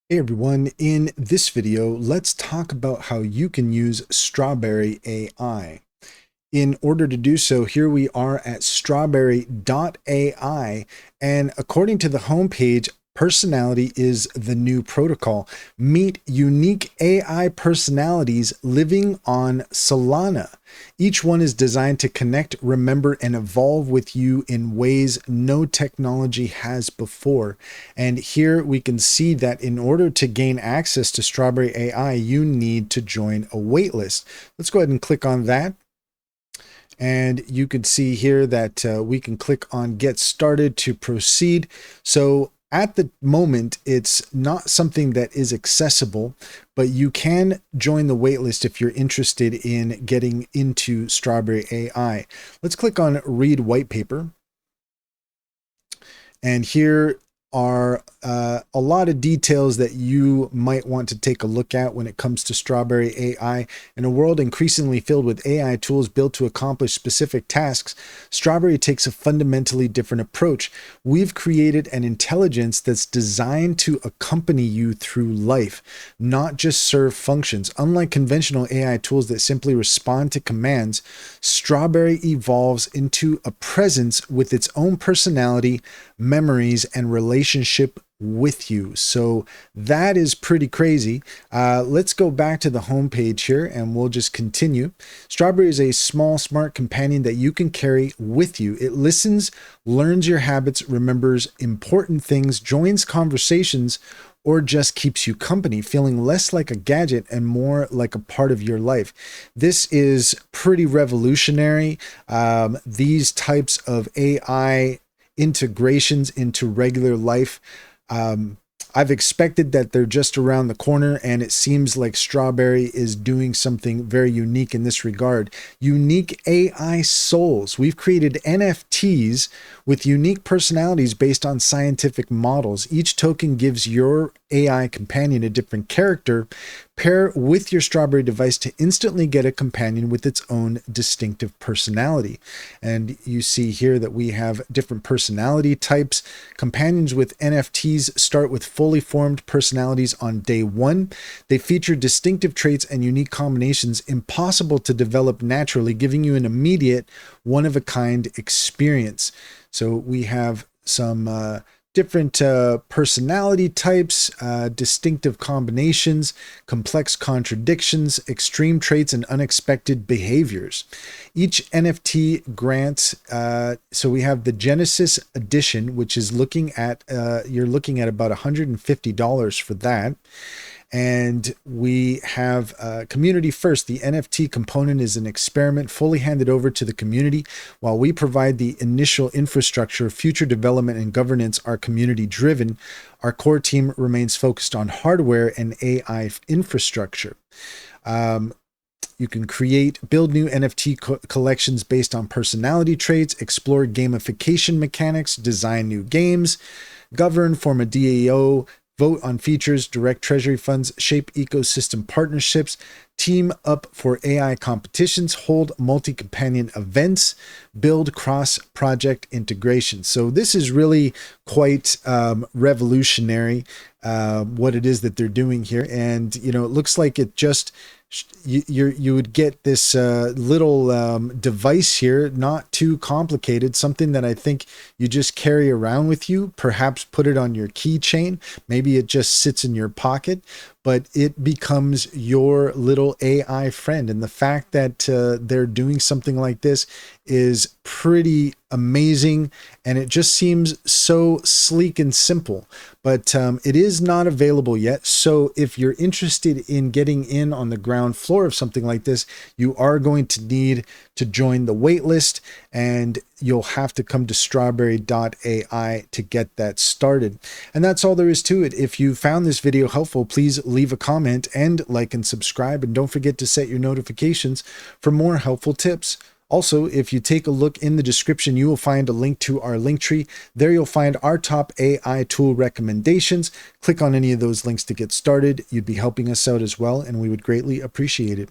Hey everyone, in this video, let's talk about how you can use Strawberry AI. In order to do so, here we are at strawberry.ai, and according to the homepage, personality is the new protocol. Meet unique AI personalities living on Solana. Each one is designed to connect, remember, and evolve with you in ways no technology has before. And here we can see that in order to gain access to Strawberry AI, you need to join a waitlist. Let's go ahead and click on that. And you can see here that we can click on get started to proceed. So at the moment, it's not something that is accessible, but you can join the waitlist if you're interested in getting into Strawberry AI. Let's click on read white paper. And here are a lot of details that you might want to take a look at when it comes to Strawberry AI. In a world increasingly filled with AI tools built to accomplish specific tasks, Strawberry takes a fundamentally different approach. We've created an intelligence that's designed to accompany you through life, not just serve functions. Unlike conventional AI tools that simply respond to commands, Strawberry evolves into a presence with its own personality, memories, and relationship with you. So that is pretty crazy. Let's go back to the home page here and we'll just continue. Strawberry is a small, smart companion that you can carry with you. It listens, learns your habits, remembers important things, joins conversations, or just keeps you company, feeling less like a gadget and more like a part of your life. This is pretty revolutionary. These types of AI integrations into regular life. I've expected that they're just around the corner, and it seems like Strawberry is doing something very unique in this regard. Unique AI souls. We've created NFTs with unique personalities based on scientific models. Each token gives your AI companion a different character. Pair with your Strawberry device to instantly get a companion with its own distinctive personality. And you see here that we have different personality types. Companions with NFTs start with fully formed personalities on day one. They feature distinctive traits and unique combinations impossible to develop naturally, giving you an immediate one-of-a-kind experience. So we have some different personality types, distinctive combinations, complex contradictions, extreme traits, and unexpected behaviors. Each NFT grants, so we have the Genesis edition, which is looking at, you're looking at about $150 for that. And we have community first. The NFT component is an experiment fully handed over to the community. While we provide the initial infrastructure, future development and governance are community driven. Our core team remains focused on hardware and AI infrastructure. You can build new NFT collections based on personality traits, explore gamification mechanics, design new games, govern, form a DAO, vote on features, direct treasury funds, shape ecosystem partnerships, team up for AI competitions, hold multi-companion events, build cross-project integration. So this is really quite revolutionary, what it is that they're doing here. And, you know, it looks like it just you would get this little device here, not too complicated, something that I think you just carry around with you, perhaps put it on your keychain, maybe it just sits in your pocket, but it becomes your little AI friend. And the fact that they're doing something like this is pretty amazing, and it just seems so sleek and simple. But it is not available yet, so if you're interested in getting in on the ground floor of something like this, you are going to need to join the waitlist, and you'll have to come to strawberry.ai to get that started. And that's all there is to it. If you found this video helpful, please leave a comment and like and subscribe, and don't forget to set your notifications for more helpful tips. Also, if you take a look in the description, you will find a link to our link tree. There you'll find our top AI tool recommendations. Click on any of those links to get started. You'd be helping us out as well, and we would greatly appreciate it.